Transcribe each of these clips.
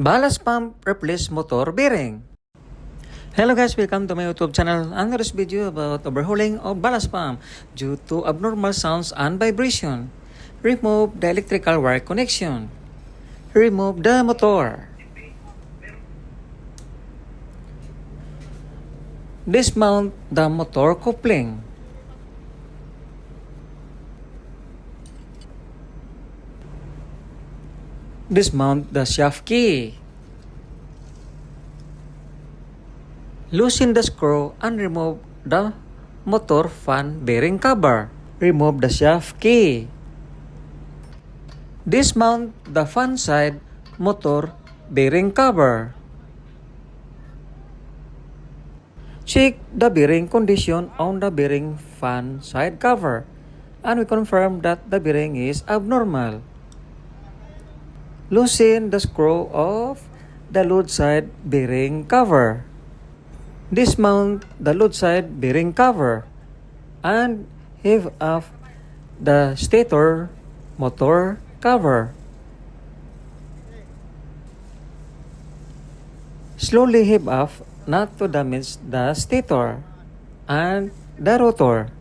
Ballast pump replace motor bearing. Hello guys, welcome to my YouTube channel. Under this video about overhauling of ballast pump due to abnormal sounds and vibration. Remove the electrical wire connection. Remove the motor. Dismount the motor coupling. Dismount the shaft key. Loosen the screw and remove the motor fan bearing cover. Remove the shaft key. Dismount the fan side motor bearing cover. Check the bearing condition on the bearing fan side cover, and we confirm that the bearing is abnormal. Loosen the screw of the load side bearing cover. Dismount the load side bearing cover and heave off the stator motor cover. Slowly heave off not to damage the stator and the rotor.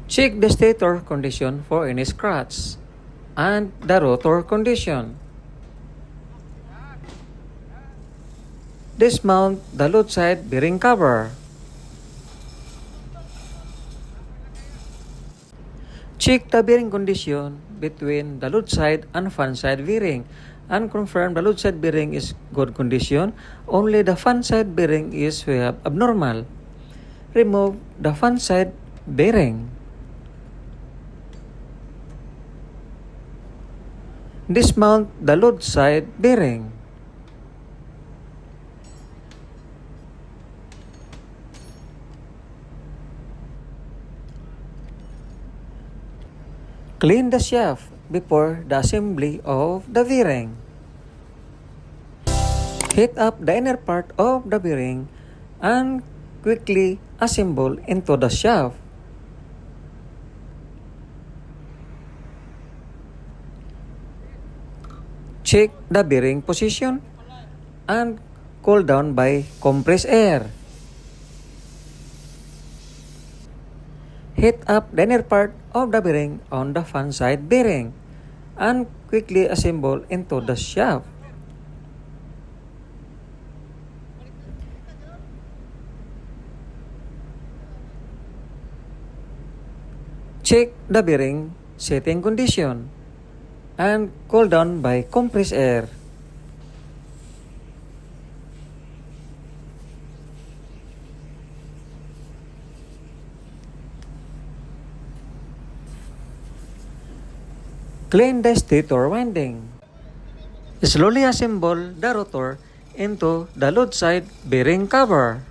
Check the stator condition for any scratch and the rotor condition. Dismount the load side bearing cover. Check the bearing condition between the load side and fan side bearing and confirm the load side bearing is good condition. Only the fan side bearing is abnormal. Remove the fan side bearing. Dismount the load side bearing. Clean the shaft before the assembly of the bearing. Heat up the inner part of the bearing and quickly assemble into the shaft. Check the bearing position and cool down by compressed air. Heat up the inner part of the bearing on the fan side bearing and quickly assemble into the shaft. Check the bearing setting condition and cool down by compressed air. Clean the stator winding. Slowly assemble the rotor into the load side bearing cover.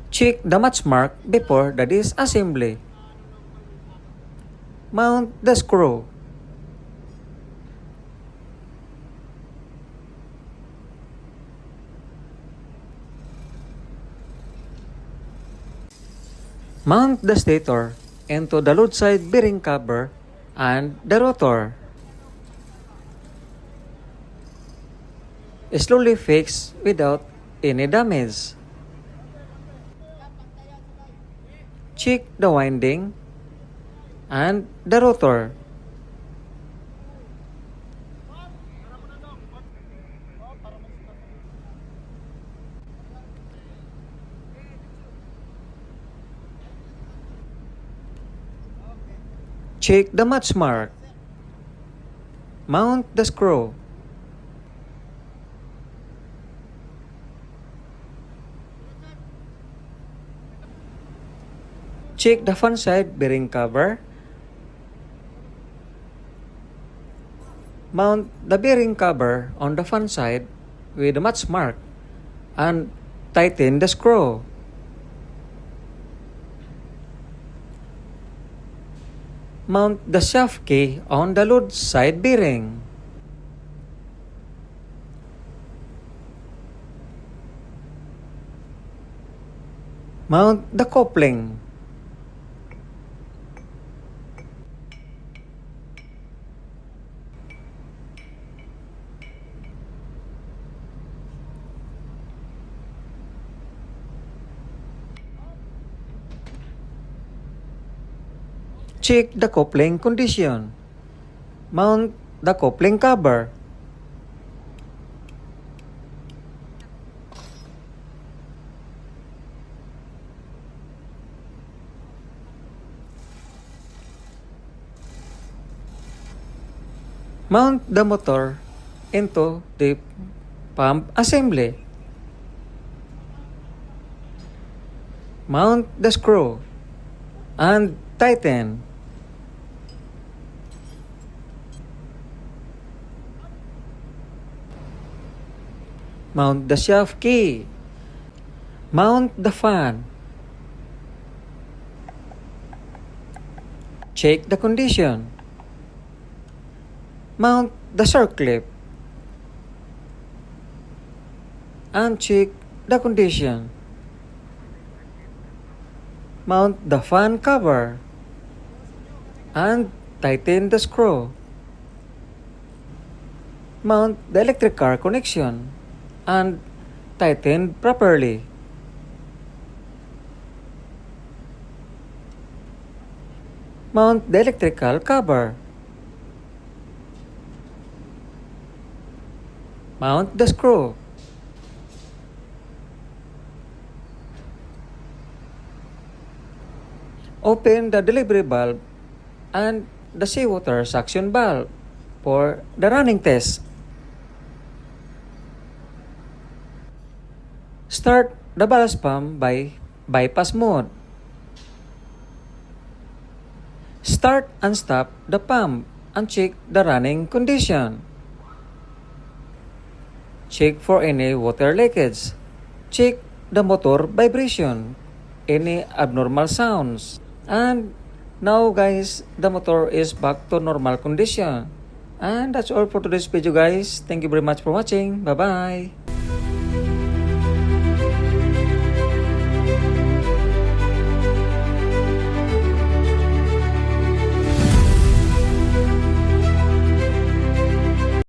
Check the match mark before the disassembly. Mount the screw. Mount the stator into the load side bearing cover and the rotor. Slowly fix without any damage. Check the winding and the rotor. Check the match mark. Mount the screw. Check the fan side bearing cover. Mount the bearing cover on the fan side with the match mark and tighten the screw. Mount the shaft key on the load side bearing. Mount the coupling. Check the coupling condition. Mount the coupling cover. Mount the motor into the pump assembly. Mount the screw and tighten. Mount the shaft key. Mount the fan. Check the condition. Mount the circlip and check the condition. Mount the fan cover and tighten the screw. Mount the electric car connection and tighten properly. Mount the electrical cover. Mount the screw. Open the delivery valve and the seawater suction valve for the running test. Start the ballast pump by bypass mode. Start and stop the pump and check the running condition. Check for any water leakage. Check the motor vibration, any abnormal sounds. And now guys, the motor is back to normal condition. And that's all for today's video guys. Thank you very much for watching. Bye-bye.